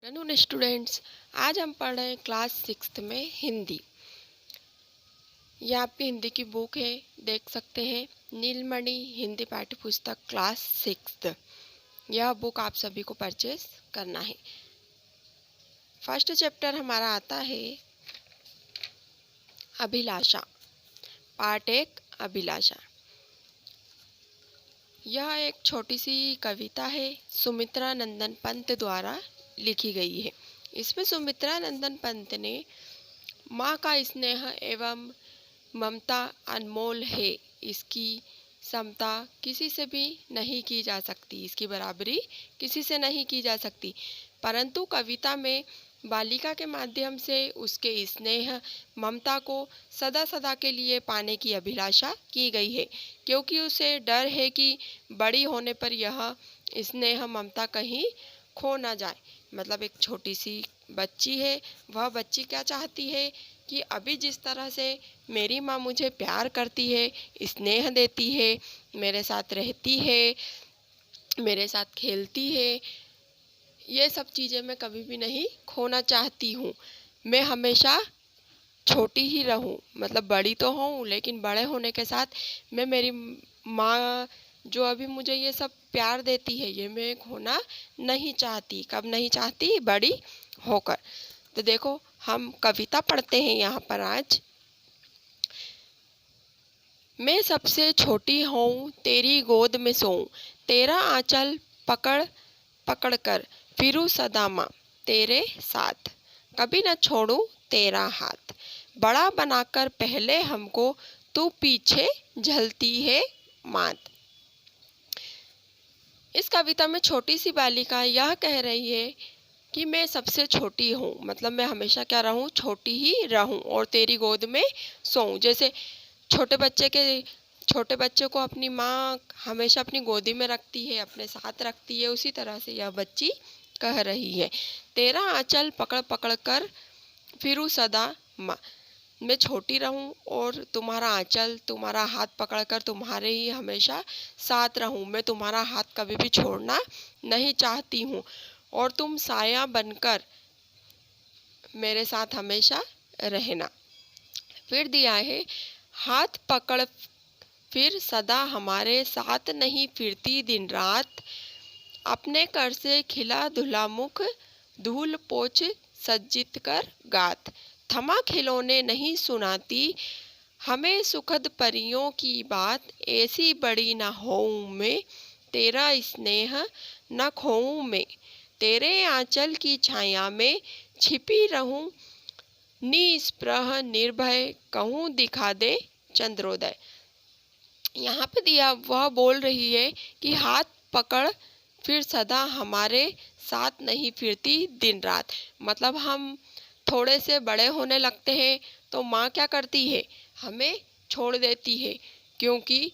Afternoon students. आज हम पढ़ रहे हैं क्लास 6 में हिंदी। ये आपकी हिंदी की बुक है, देख सकते हैं, नीलमणि हिंदी पाठ्य पुस्तक क्लास 6। यह बुक आप सभी को परचेज करना है। फर्स्ट चैप्टर हमारा आता है अभिलाषा। पार्ट 1 अभिलाषा। यह एक छोटी सी कविता है, सुमित्रा नंदन पंत द्वारा लिखी गई है। इसमें सुमित्रा नंदन पंत ने माँ का स्नेह एवं ममता अनमोल है, इसकी समता किसी से भी नहीं की जा सकती, इसकी बराबरी किसी से नहीं की जा सकती, परंतु कविता में बालिका के माध्यम से उसके स्नेह ममता को सदा सदा के लिए पाने की अभिलाषा की गई है, क्योंकि उसे डर है कि बड़ी होने पर यह स्नेह ममता कहीं खो ना जाए। मतलब एक छोटी सी बच्ची है, वह बच्ची क्या चाहती है कि अभी जिस तरह से मेरी माँ मुझे प्यार करती है, स्नेह देती है, मेरे साथ रहती है, मेरे साथ खेलती है, ये सब चीज़ें मैं कभी भी नहीं खोना चाहती हूँ। मैं हमेशा छोटी ही रहूँ, मतलब बड़ी तो हूँ लेकिन बड़े होने के साथ मैं मेरी माँ जो अभी मुझे ये सब प्यार देती है, ये मैं खोना नहीं चाहती। कब नहीं चाहती? बड़ी होकर। तो देखो, हम कविता पढ़ते हैं यहाँ पर आज। मैं सबसे छोटी हूँ, तेरी गोद में सोऊं, तेरा आंचल पकड़ पकड़ कर फिरूं सदा माँ तेरे साथ, कभी न छोड़ूं तेरा हाथ, बड़ा बनाकर पहले हमको तू पीछे झलती है मात। इस कविता में छोटी सी बालिका यह कह रही है कि मैं सबसे छोटी हूँ, मतलब मैं हमेशा क्या रहूँ? छोटी ही रहूँ और तेरी गोद में सोऊं। जैसे छोटे बच्चे को अपनी माँ हमेशा अपनी गोदी में रखती है, अपने साथ रखती है, उसी तरह से यह बच्ची कह रही है, तेरा आंचल पकड़ पकड़ कर फिरूं सदा माँ, मैं छोटी रहूं और तुम्हारा आंचल, तुम्हारा हाथ पकड़कर तुम्हारे ही हमेशा साथ रहूं। मैं तुम्हारा हाथ कभी भी छोड़ना नहीं चाहती हूँ और तुम साया बनकर मेरे साथ हमेशा रहना। फिर दिया है, हाथ पकड़ फिर सदा हमारे साथ नहीं फिरती दिन रात, अपने कर से खिला धुला मुख धूल पोछ सज्जित कर गात, थमा खिलौने नहीं सुनाती हमें सुखद परियों की बात, ऐसी बड़ी न होऊं मैं, तेरा स्नेह न खोऊं मैं, तेरे आंचल की छाया में छिपी रहूं, निस्पृह निर्भय कहूँ दिखा दे चंद्रोदय। यहाँ पे दिया, वह बोल रही है कि हाथ पकड़ फिर सदा हमारे साथ नहीं फिरती दिन रात। मतलब हम थोड़े से बड़े होने लगते हैं तो माँ क्या करती है? हमें छोड़ देती है, क्योंकि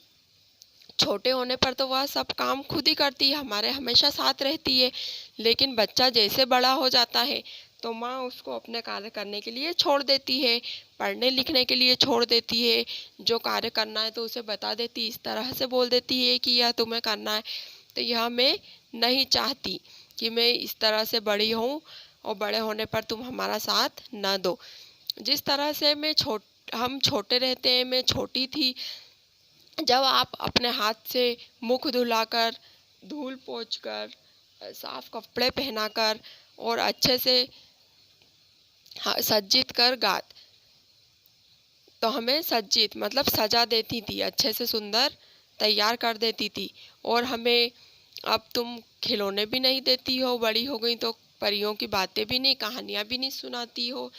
छोटे होने पर तो वह सब काम खुद ही करती है, हमारे हमेशा साथ रहती है। लेकिन बच्चा जैसे बड़ा हो जाता है तो माँ उसको अपने कार्य करने के लिए छोड़ देती है, पढ़ने लिखने के लिए छोड़ देती है, जो कार्य करना है तो उसे बता देती, इस तरह से बोल देती है कि यह तुम्हें करना है। तो यह मैं नहीं चाहती कि मैं इस तरह से बड़ी हूँ और बड़े होने पर तुम हमारा साथ न दो। जिस तरह से हम छोटे रहते हैं, मैं छोटी थी, जब आप अपने हाथ से मुख धुलाकर, धूल पोंछकर, साफ कपड़े पहनाकर और अच्छे से सज्जित कर गात, तो हमें सज्जित मतलब सजा देती थी, अच्छे से सुंदर तैयार कर देती थी। और हमें अब तुम खिलौने भी नहीं देती हो, बड़ी हो गई तो परियों की बातें भी नहीं, कहानियाँ भी नहीं सुनाती हो।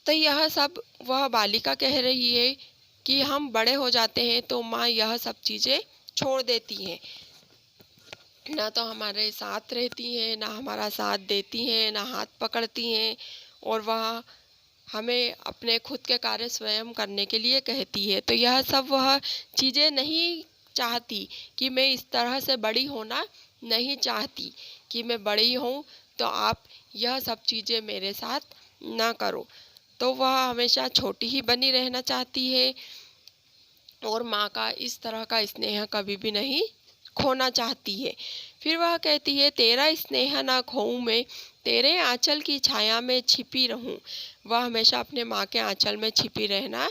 तो यह सब वह बालिका कह रही है कि हम बड़े हो जाते हैं तो माँ यह सब चीज़ें छोड़ देती हैं, ना तो हमारे साथ रहती हैं, ना हमारा साथ देती हैं, ना हाथ पकड़ती हैं, और वह हमें अपने खुद के कार्य स्वयं करने के लिए कहती है। तो यह सब वह चीज़ें नहीं चाहती कि मैं इस तरह से बड़ी होना नहीं चाहती कि मैं बड़ी हूँ तो आप यह सब चीज़ें मेरे साथ ना करो। तो वह हमेशा छोटी ही बनी रहना चाहती है और माँ का इस तरह का स्नेह कभी भी नहीं खोना चाहती है। फिर वह कहती है, तेरा स्नेह ना खोऊं मैं, तेरे आंचल की छाया में छिपी रहूं। वह हमेशा अपने माँ के आंचल में छिपी रहना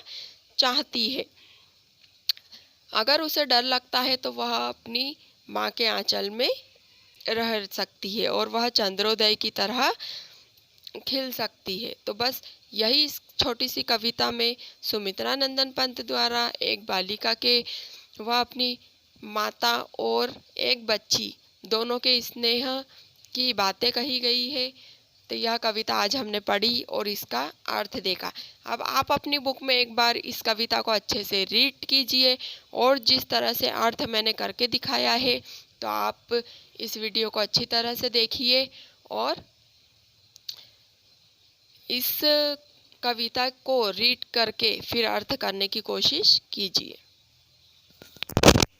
चाहती है। अगर उसे डर लगता है तो वह अपनी माँ के आंचल में रह सकती है और वह चंद्रोदय की तरह खिल सकती है। तो बस यही इस छोटी सी कविता में सुमित्रा नंदन पंत द्वारा एक बालिका के, वह अपनी माता और एक बच्ची दोनों के स्नेह की बातें कही गई है। तो यह कविता आज हमने पढ़ी और इसका अर्थ देखा। अब आप अपनी बुक में एक बार इस कविता को अच्छे से रीड कीजिए और जिस तरह से अर्थ मैंने करके दिखाया है, तो आप इस वीडियो को अच्छी तरह से देखिए और इस कविता को रीड करके फिर अर्थ करने की कोशिश कीजिए।